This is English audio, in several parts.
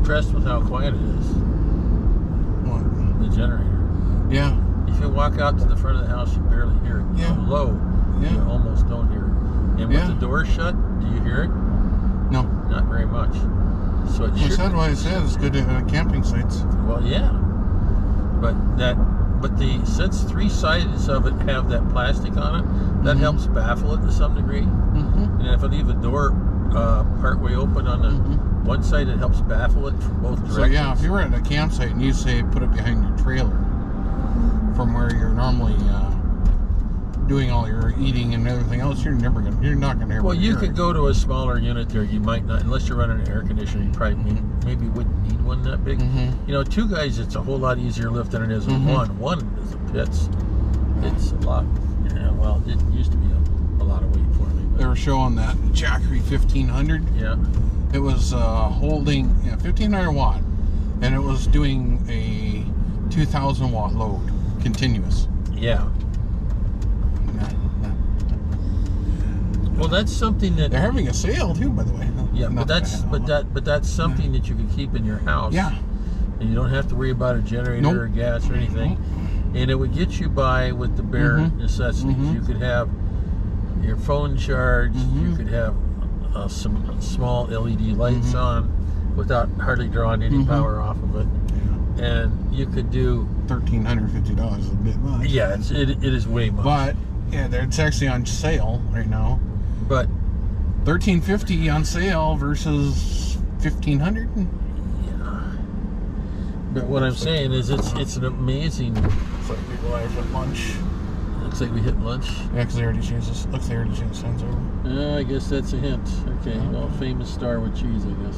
impressed with how quiet it is. What? The generator. Yeah. If you walk out to the front of the house, you barely hear it. Yeah. Low, Yeah. you almost don't hear it. And with the door shut, do you hear it? No. Not very much. So it should. That's why I said it's good at camping sites. Well, yeah. Since 3 sides of it have that plastic on it, that helps baffle it to some degree. And if I leave a door partway open on the one side, it helps baffle it from both directions. So yeah, if you were at a campsite and you say put it behind your trailer from where you're normally doing all your eating and everything else, you're not gonna hear. Well, you could go to a smaller unit there. You might not, unless you're running an air conditioner. You probably maybe wouldn't need one that big. You know, 2 guys, it's a whole lot easier lift than it is with one. One is a pits. It's a lot. Yeah, well, it used to be a lot of weight for me. They were showing that Jackery 1500. Yeah. It was holding 1500 watt, and it was doing a 2000 watt load continuous. Yeah. Well, that's something that they're having a sale too, by the way. Yeah, but that's something that you can keep in your house. Yeah. And you don't have to worry about a generator or gas or anything. And it would get you by with the bare necessities. You could have your phone charged. You could have some small LED lights on without hardly drawing any power off of it. And you could do $1,350 is a bit much. Yeah, it is way much. But yeah, it's actually on sale right now. But $1,350 on sale versus $1,500. Yeah. But what I'm saying is, it's an amazing. Looks like we arrived at lunch. Looks like we hit lunch. Yeah, because they already changed this. Looks like they already changed the signs over. I guess that's a hint. Okay, well, famous star with cheese, I guess.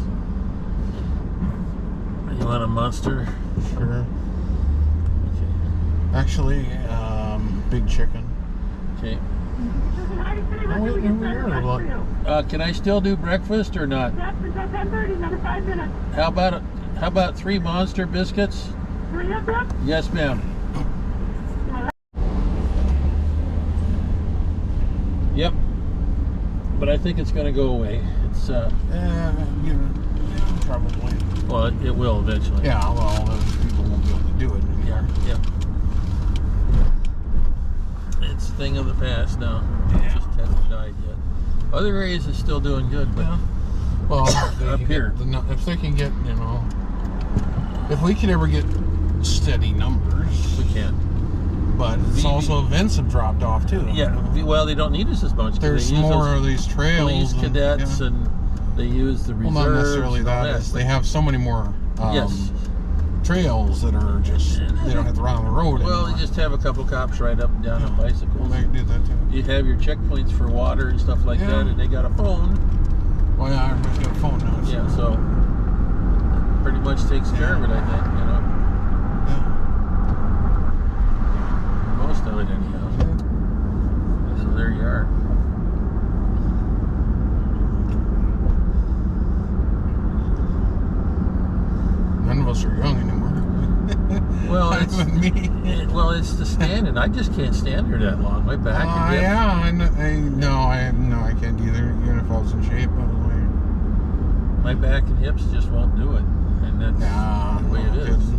You want a monster? Sure. Okay. Actually, big chicken. Okay. Can I still do breakfast or not? Breakfast at 10:30, another 5 minutes. How about 3 monster biscuits? 3 of them? Yes, ma'am. Yep. But I think it's going to go away. It's probably. Well, it will eventually. Yeah. Well, those people won't be able to do it anymore. Yeah. It's a thing of the past now. It just hasn't died yet. Other areas is still doing good, but well, up here, if they can get, if we can ever get steady numbers, we can. But it's also events have dropped off too. Yeah. Well, they don't need us as much. There's more of these trails. Police cadets and they use the reserves. Well, not necessarily that. They have so many more. Trails that are just, they don't have to run on the road anymore. Well, they just have a couple cops ride up and down on bicycles. Well, they can do that too. You have your checkpoints for water and stuff like that, and they got a phone. Well, yeah, everybody's got a phone now. So. Yeah, so it pretty much takes care of it, I think, Yeah. Most of it, anyhow. So there you are. None of us are young anymore. Well, it's me. It's the standing. I just can't stand here that long. My back and hips. Yeah, I can't either. Even if I was in shape, my back and hips just won't do it, and that's the way it is.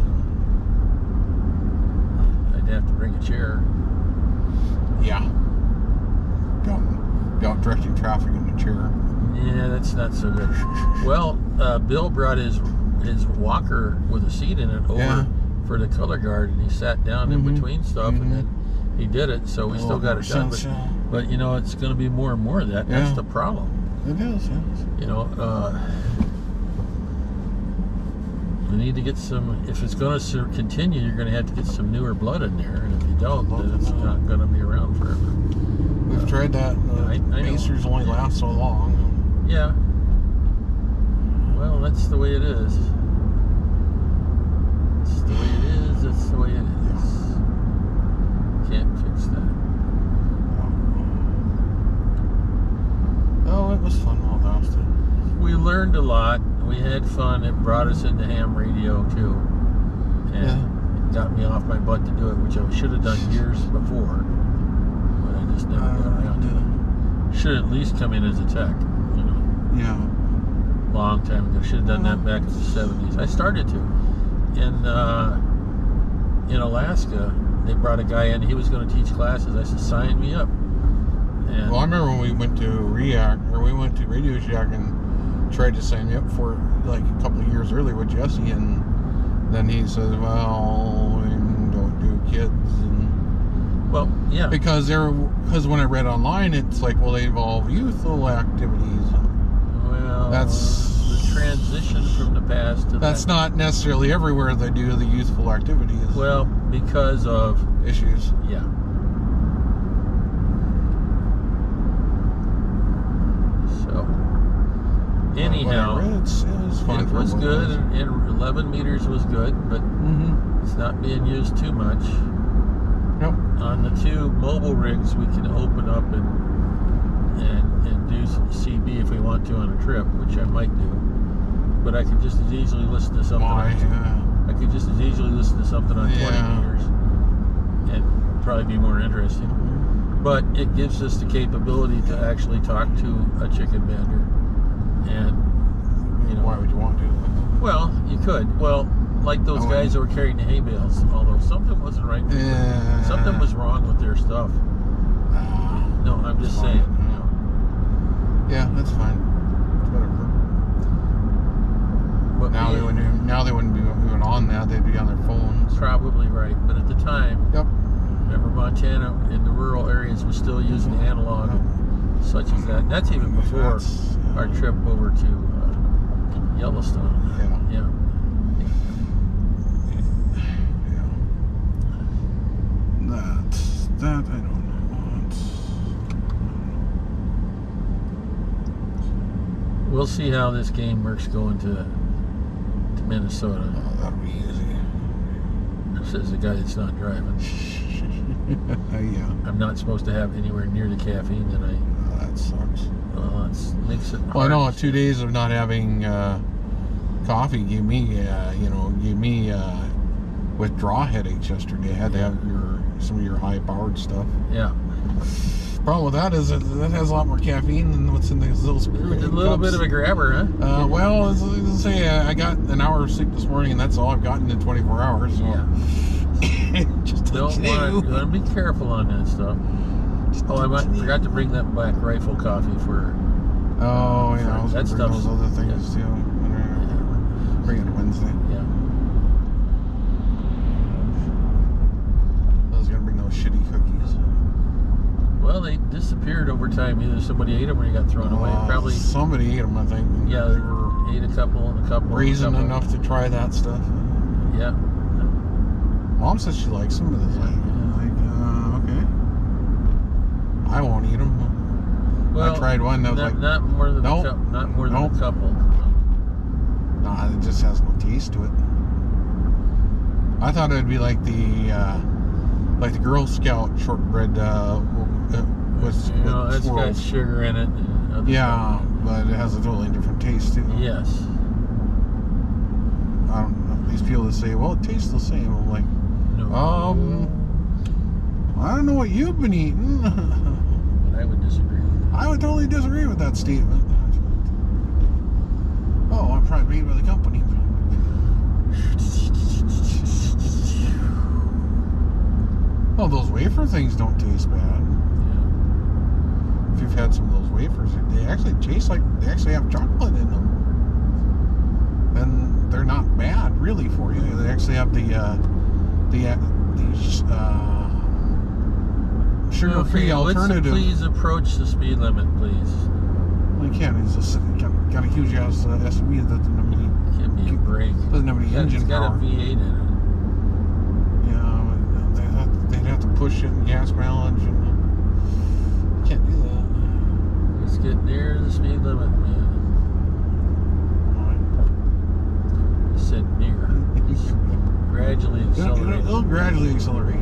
I'd have to bring a chair. Yeah. Don't directing traffic in the chair. Yeah, that's not so good. Well, Bill brought his walker with a seat in it over for the color guard, and he sat down in between stuff, and then he did it, so we still got it done. But it's going to be more and more of that. That's the problem. It is, we need to get some, if it's going to continue, you're going to have to get some newer blood in there, and if you don't, then it's not going to be around forever. We've tried that. Pacers only last so long. Yeah. Well, that's the way it is. It's the way it is. That's the way it is. Can't fix that. Oh, it was fun while it lasted. We learned a lot. We had fun. It brought us into ham radio too, and it got me off my butt to do it, which I should have done years before, but I just never got around to it. Should at least come in as a tech, Yeah. long time ago. Should have done that back in the 70s. I started to. In Alaska, they brought a guy in. He was going to teach classes. I said, sign me up. And Well, I remember when we went to Radio Shack and tried to sign me up for it, like a couple of years earlier with Jesse, and then he says, well, we don't do kids. And well, yeah. because when I read online, it's like, well, they involve youthful activities. Well, That's the transition from the past to That's not necessarily everywhere they do the youthful activities. Well, because of issues. Yeah. So, anyhow, it was fun. it was good, and 11 meters was good, but it's not being used too much. Nope. On the 2 mobile rigs, we can open up and do some CB if we want to on a trip, which I might do. But I could just as easily listen to something. I could just as easily listen to something on 20 meters, and probably be more interesting. But it gives us the capability to actually talk to a chicken bender, and why would you want to? Well, you could. Well, like those guys that were carrying the hay bales, although something wasn't right. Something was wrong with their stuff. No, I'm just saying. Yeah, that's fine. Whatever. But Now they wouldn't be even on that. They'd be on their phones. Probably right. But at the time, remember Montana in the rural areas was still using analog and such as that. And that's even before our trip over to Yellowstone. Yeah. That I don't know. We'll see how this game works going to Minnesota. Oh, that'll be easy. Says the guy that's not driving. Yeah. I'm not supposed to have anywhere near the caffeine that I. Oh, that sucks. Well, it makes it hard. Well, I know 2 days of not having coffee gave me withdrawal headaches yesterday. I had to have some of your high-powered stuff. Yeah. Problem with that is that has a lot more caffeine than what's in these little screw. A little bit of a grabber, huh? Well, let's say I got an hour of sleep this morning, and that's all I've gotten in 24 hours. So. Yeah. Just don't want to be careful on that stuff. Oh, I forgot to bring that black rifle coffee for. Oh yeah, I was that bring stuff. those other things too. Bring it Wednesday. Yeah. I was gonna bring those shitty cookies. Well, they disappeared over time. Either somebody ate them or they got thrown away. Probably somebody ate them, I think. Yeah, they were ate a couple. Reason enough to try that stuff. Yeah. Mom says she likes them, but it's like okay. I won't eat them. Well, I tried one that was not more than a couple. Nah, it just has no taste to it. I thought it'd be like the Girl Scout shortbread it's got sugar in it. Yeah, but it has a totally different taste too. Yes. I don't know. These people that say, well, it tastes the same. I'm like, no. I don't know what you've been eating. I would disagree. I would totally disagree with that statement. Oh, I'm probably made by the company. Oh, those wafer things don't taste bad. Yeah. If you've had some of those wafers, they actually taste like they actually have chocolate in them. And they're not bad, really, for you. They actually have the sugar-free alternative. Please approach the speed limit, please. Well, you can't. It's just got a huge ass SUV that doesn't have any. Give me a break. Doesn't have any engine power. It's got a V8 in it. Yeah, they'd have to push it in gas mileage, and you can't do that. Let's get near the speed limit, man. I said near. Gradually accelerate. It'll gradually accelerate.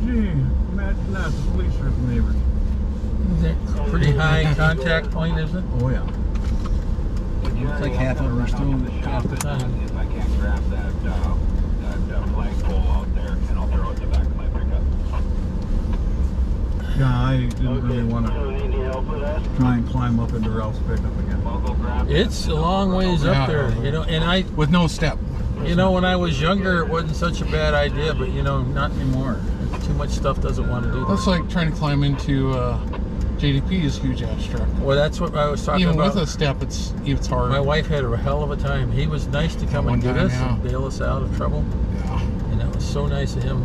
gee, imagine that. The police are the neighbors. Is it pretty high contact point, is it? Oh, yeah. It's like half of them are still half the time. If I can't grab that flagpole out there, and I'll throw it in the back of my pickup. Yeah, I didn't really want to Need any help with that? try and climb up into Ralph's pickup again. I'll go grab It's a long ways up Yeah. there, you know, and I, With no step. you know, when I was younger, it wasn't such a bad idea, but you know, not anymore. Too much stuff doesn't want to do That's that. like trying to climb into JDP's huge ass truck. Well, that's what I was talking Even about. with a step, it's hard. My wife had a hell of a time. He was nice to come One and get time, us yeah. and bail us out of trouble, Yeah. and that was so nice of him.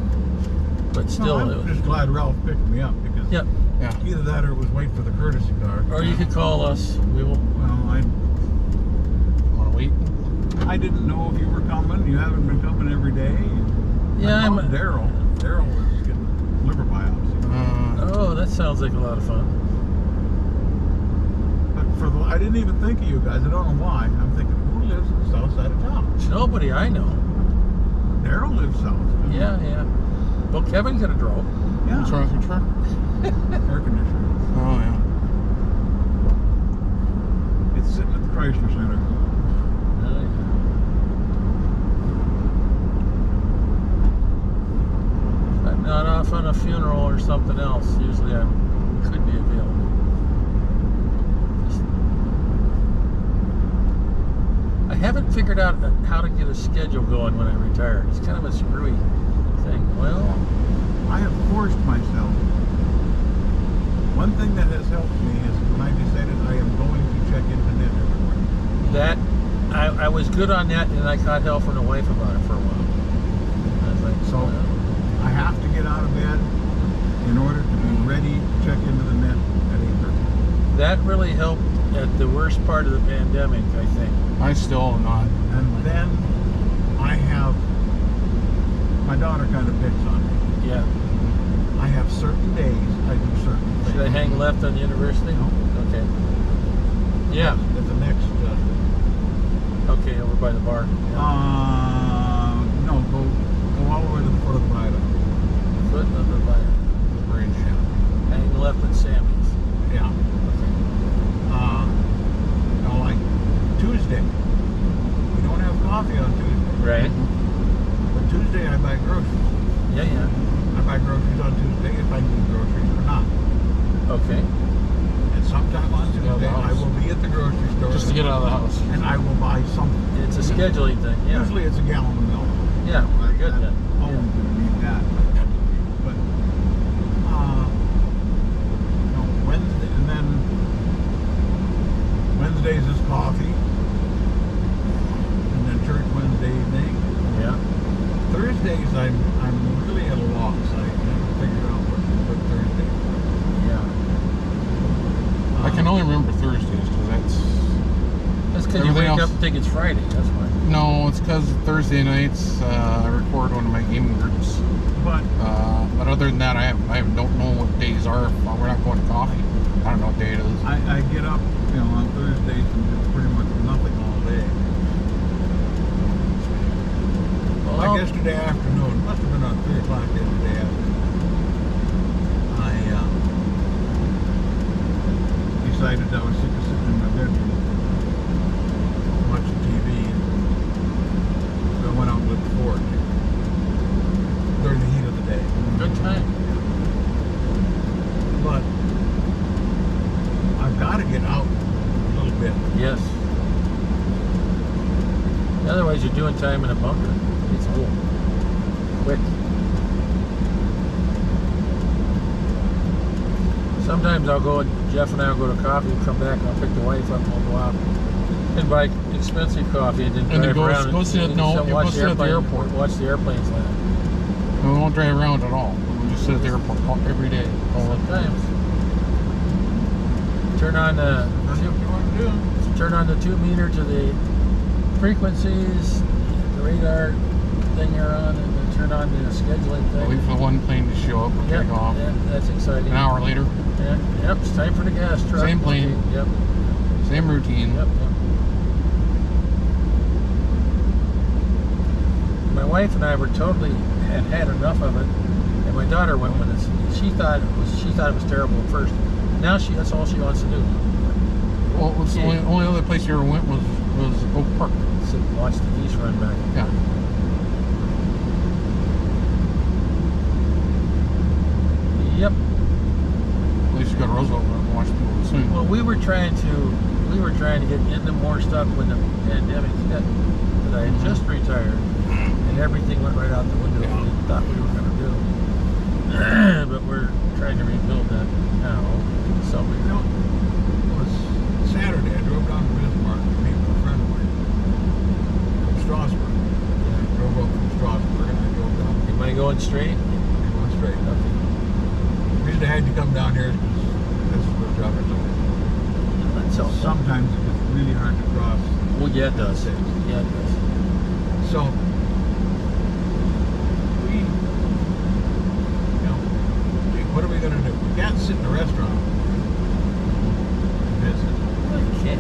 But still, Well, I'm just glad Ralph picked me up because yep. Yeah. either that or it was waiting for the courtesy car. Or you could call us. We will. Well, Want to wait? I didn't know if you were coming. You haven't been coming every day. Yeah, I I'm. called Daryl. Daryl was getting liver biopsy. Oh, that sounds like a lot of fun. But I didn't even think of you guys. I don't know why. I'm thinking, who lives in the south side of town? Nobody I know. Daryl lives south. Yeah, yeah. Well, Kevin could have drove. Yeah. What's wrong with your truck? Air conditioner. Oh, yeah. It's sitting at the Chrysler Center. If I'm not off on a funeral or something else, usually I could be available. Just, I haven't figured out how to get a schedule going when I retire. It's kind of a screwy thing. Well, I have forced myself. One thing that has helped me is when I decided I am going to check into net everywhere. that I was good on that, and I caught hell from the wife about it for a while. I was like, So I have to get out of bed in order to be ready to check into the net at 8:30. that really helped at the worst part of the pandemic, I think. I still am not. And then I have, my daughter kind of picks on me. Yeah. I have certain days I do certain things. Should I hang left on the university? No. Okay. Yeah. At the next, Okay, over by the bar. no, go all the way to the foot of the viaduct. Foot of the bar. The bridge. Hang left at Sammy's. Yeah. No, like Tuesday. We don't have coffee on Tuesday. Right. But Tuesday I buy groceries. Yeah, yeah. I buy groceries on Tuesday if I need groceries or not. Okay. And sometime on Tuesday I will be at the grocery store. Just to get out of the house. And I will buy something. It's a scheduling thing. Yeah. Usually it's a gallon of milk. Yeah. Very good then. Oh, I'm gonna need that. But Wednesday, and then Wednesdays is coffee, and then church Wednesday evening. Yeah. Thursdays I'm really at a loss. I haven't figured out what Thursday is. I can only remember Thursdays because That's because you Everything wake else- up and think it's Friday. That's why. no, it's because Thursday nights I record one of my gaming groups. But But other than that, I don't know what days are. We're not going to coffee. I don't know what day it is. I get up, on Thursdays and do pretty much nothing all day. Well, Like yesterday afternoon, it must have been on 3 o'clock yesterday afternoon. I decided I was sick of sitting in my bedroom watching TV. So I went out and lit the forge during the heat of the day. good time. But I've got to get out a little bit. Yes. Otherwise, you're doing time in a bunker. It's cool. Quick. Sometimes I'll go, Jeff and I will go to coffee, we'll come back, and I'll pick the wife up, and we'll go out and buy expensive coffee, and then And then drive go- around go and sit- and no, sit- you watch go the sit at the airplane, airport. watch the airplanes land. We won't drive around at all. We just sit at the airport every day. Sometimes. Turn on the That's what you want to do. turn on the 2 meter to the frequencies, the radar thing you're on, and then turn on the scheduling thing. Wait for the one plane to show up and Yep, take off. yeah, that's exciting. An hour later, Yeah, yep, it's time for the gas truck. Same plane. Yep, same routine. yep, yep. My wife and I were had enough of it, and my daughter went with us. She thought it was terrible at first. Now that's all she wants to do. Well, it was the only other place you ever went was Oak Park. Sit and watch the geese run back. Yeah. Yep. At least you go to Roosevelt and watch people swim. Well, we were trying to get into more stuff when the pandemic hit. But I had just retired, and everything went right out the window. Yeah. We thought we were going to do. But we're trying to rebuild that now. So we You know, it was Saturday. I drove down to Bismarck to meet with a friend of mine from Strasbourg. And I drove up from Strasbourg and I drove down. Am I going straight? I went straight. Okay. The reason I had to come down here is because this is where traffic's over. That's all. Sometimes it gets really hard to cross. Well, yeah, it does. Yeah, it does. So, we, you know, what are we going to do? We can't sit in a restaurant and visit. Well, you can.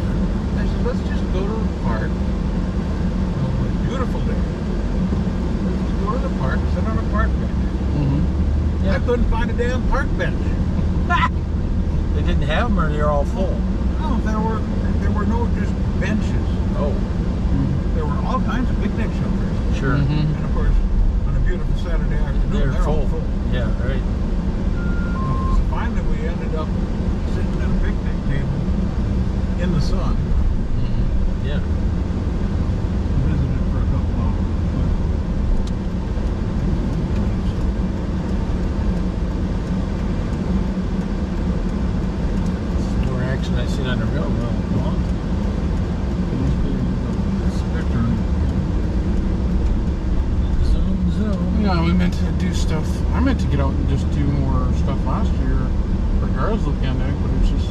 I said, let's just go to the park. Well, it was a beautiful day. Let's just go to the park and sit on a park bench. Mm-hmm. Yeah. I couldn't find a damn park bench. They didn't have them, or they're all full. No, there were no just benches. Oh, There were all kinds of picnic shelters. sure. Mm-hmm. And of course, on a beautiful Saturday afternoon, They're all full. Yeah, right. So finally, we ended up sitting at a picnic table in the sun. Yeah. Visited for a couple hours. More action I've seen on the railroad. Zoom, zoom. Yeah, we meant to do stuff. I meant to get out and just do more stuff last year, regardless of the pandemic, but it's just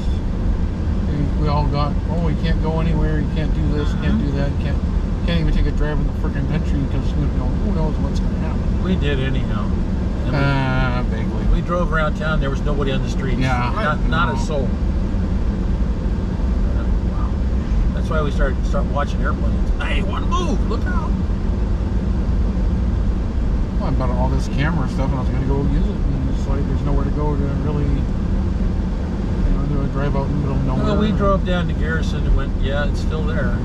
we all got, oh, you can't go anywhere, you can't do this, you can't do that, you can't even take a drive in the freaking country because who knows what's going to happen. We did anyhow. And Vaguely. we drove around town. There was nobody on the streets. Yeah. Not a soul. Wow. That's why we start watching airplanes. Hey, one move! Look out! Well, I bought all this camera stuff and I was going to go use it, and it's like there's nowhere to go to really, do a drive out in the middle of nowhere. Well, we drove down to Garrison and went, yeah, it's still there.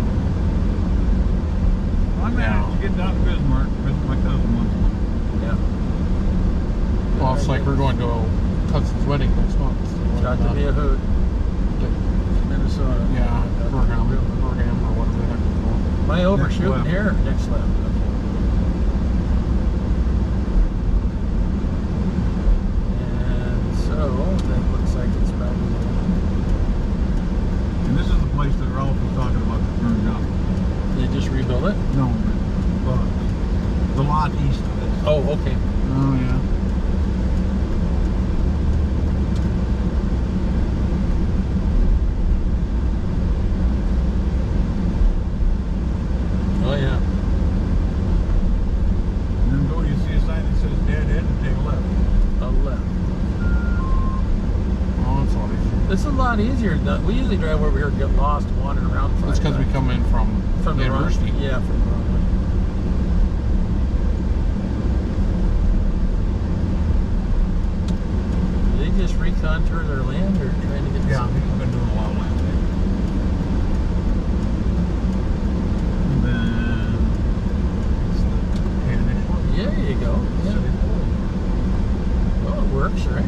I managed to get down to Bismarck, visit my cousin once. Yeah. Well, it's like we're going to a cousin's wedding next month. It's got to be a hoot. Minnesota. Yeah, program or whatever the heck it's called. Am I overshooting left. here? Next left. Okay. And so that looks like it's probably And this is the place that Ralph was talking about that burned down. they just rebuilt it. No, the lot east of it. Oh, okay. Oh, yeah. Oh yeah. And then go, you see a sign that says dead end and take a left. A left. Oh, it's all easy. It's a lot easier. We usually drive over here and get lost, wander around. It's because we come in from from the university. Yeah, from the wrong way. Do they just recontour their land or trying to get Yeah, some- we've been doing a lot of landscaping. And then it's the Hanish one. Yeah, there you go. Yeah. Well, it works, right?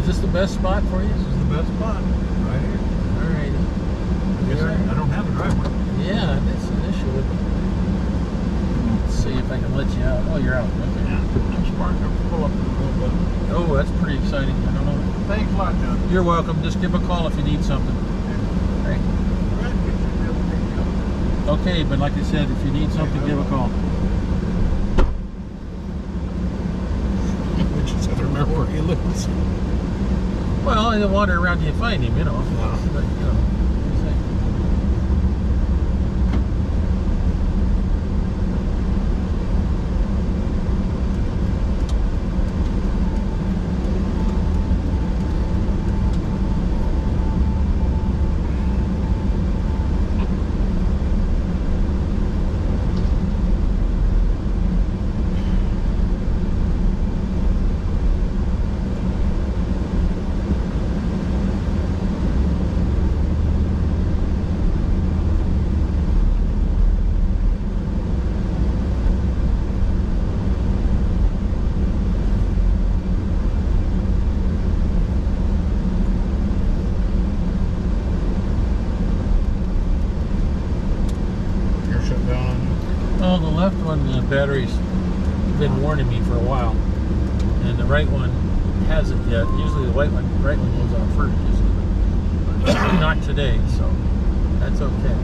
Is this the best spot for you? This is the best spot, right here. All right. I guess I don't have a driveway. Yeah, that's an issue. Let's see if I can let you out. Oh, you're out. Okay. Yeah, I'm smart enough to pull up and go, but Oh, that's pretty exciting. I don't know. thanks a lot, John. You're welcome. Just give a call if you need something. Right. Okay, but like I said, if you need something, give a call. Which is, I don't remember where he lives. Well, I wander around till you find him, you know. But, you know. battery's been warning me for a while, and the right one hasn't yet. Usually the right one goes off first, usually. Not today, so that's okay.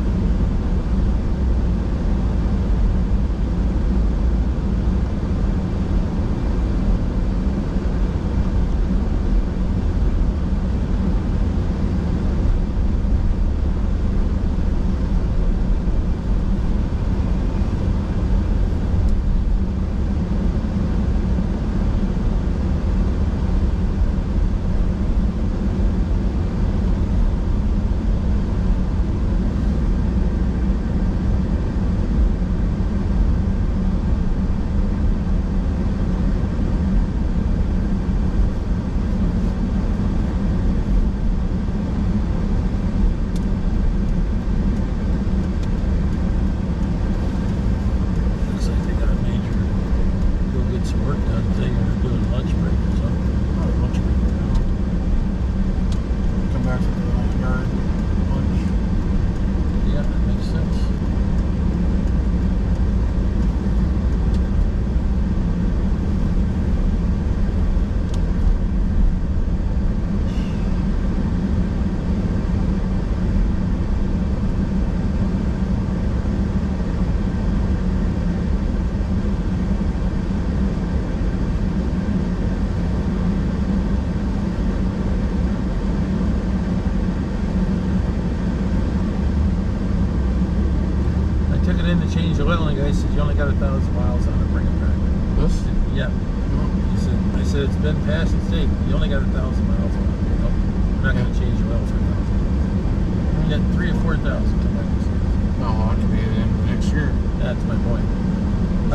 Change the oil, and the guy said you only got 1,000 miles on it. Bring it back. This? Yeah. He said, I said it's been past its date. You only got 1,000 miles on it. Nope. We're not going to change the oil for 1,000. You got 3,000 or 4,000 come back and see. No, it could be the end of next year. That's my point.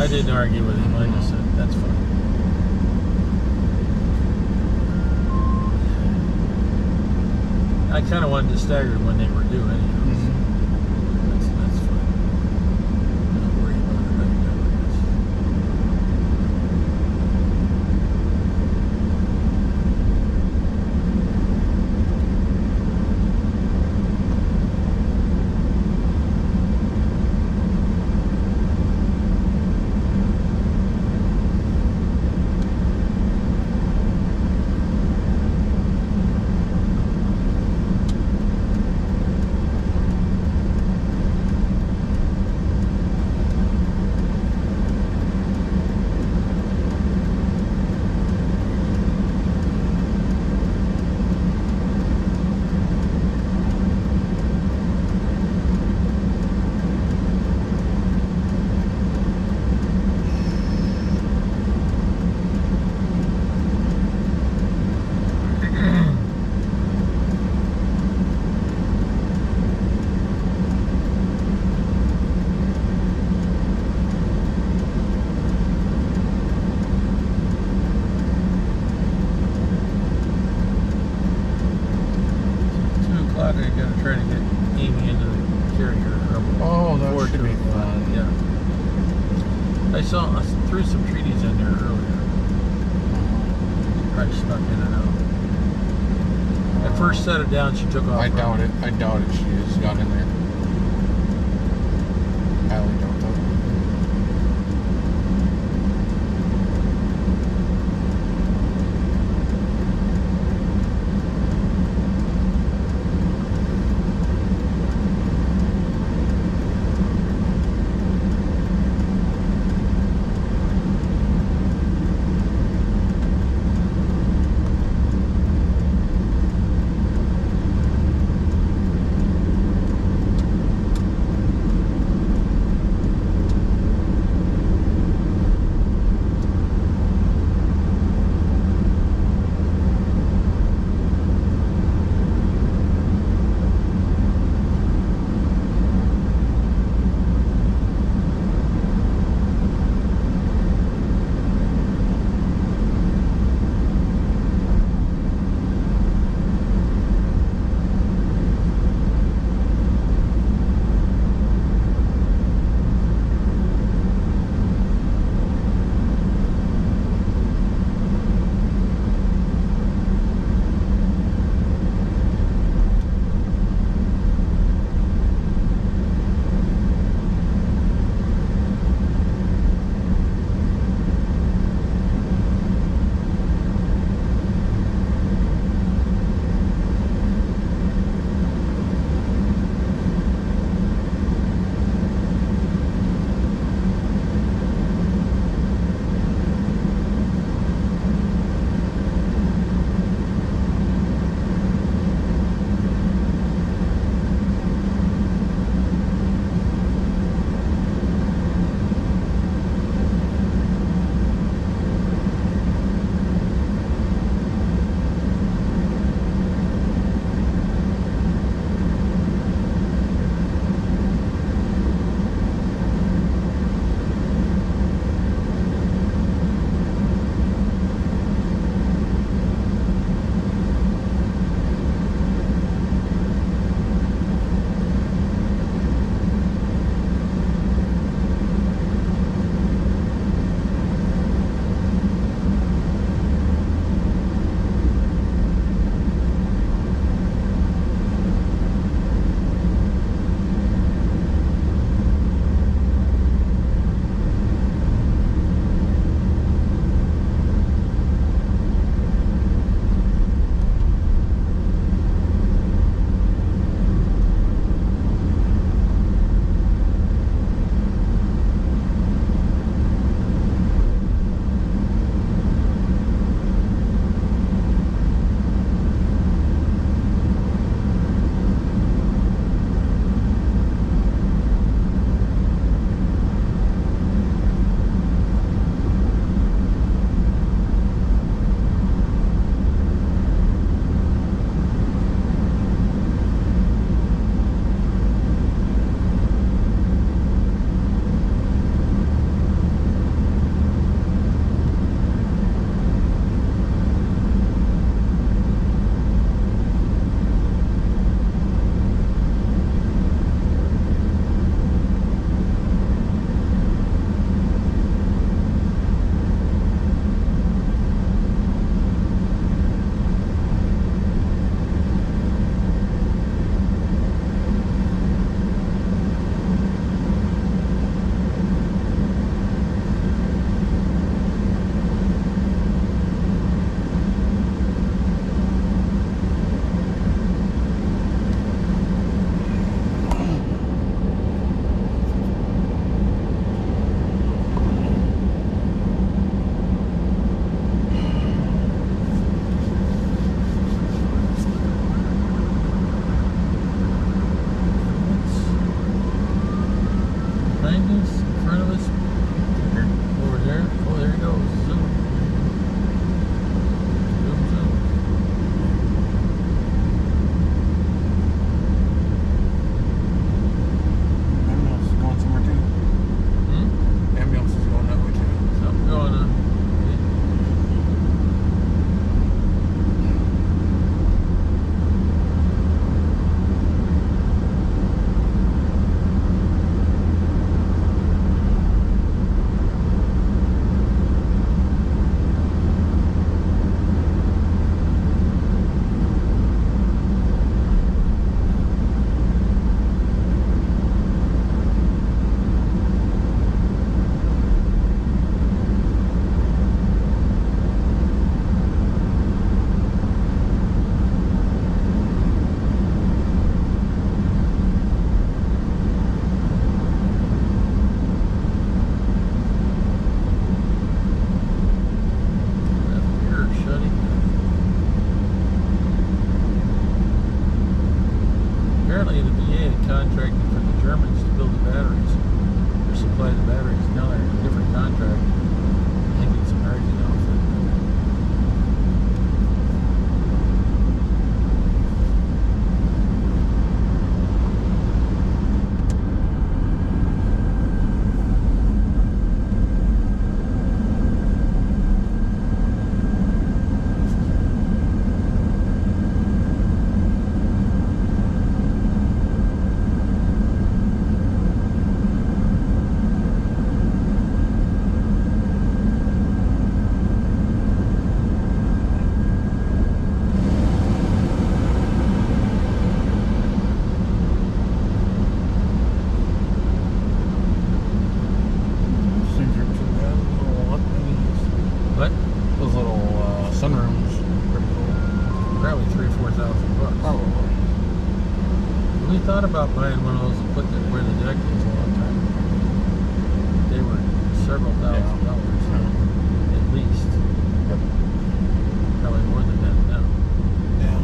I didn't argue with him. I just said that's fine. I kind of wanted to stagger when they were due anyhow. That's fine. Don't worry about it right now, I guess. I gotta try to get Amy into the carrier. Oh, that should be fun. Yeah. I threw some treaties in there earlier. Probably stuck in and out. At first set it down, she took off. I doubt it. I doubt it. She has got in there. Highly doubt that. What? Those little sunrooms. Pretty cool. Probably $3,000-4,000. Probably. We thought about buying one of those and putting it where the deck is a long time ago. They were several $1,000s at least. Yep. Probably more than that now. Yeah.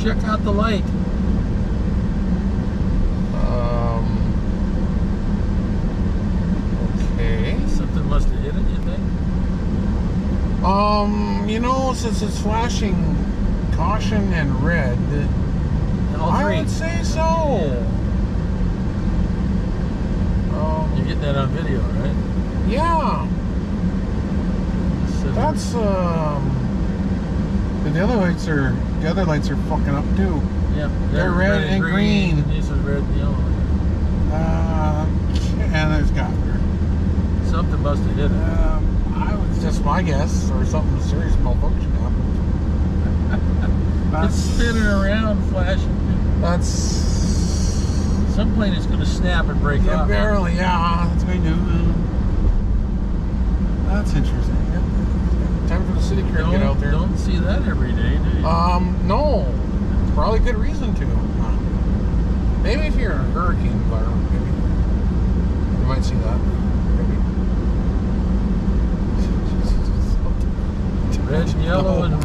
Check out the light. Okay. Something must have hit it, you think? You know, since it's flashing caution and red, All I three. would say so. You're getting that on video, right? Yeah. So That's the other lights are fucking up too. yeah, they're red and green. These are red and yellow. And there's got Something must have hit it. I was just my guess, or something serious malfunction happened. It's spinning around, flashing. That's Some plane is going to snap and break yeah, off. barely. Yeah, that's going to do. That's interesting. Yeah. Time for the city crew to get out there. Don't see that every day, do you? No. Probably good reason to. Maybe if you're in a hurricane environment, maybe you might see that. Maybe. Red and yellow and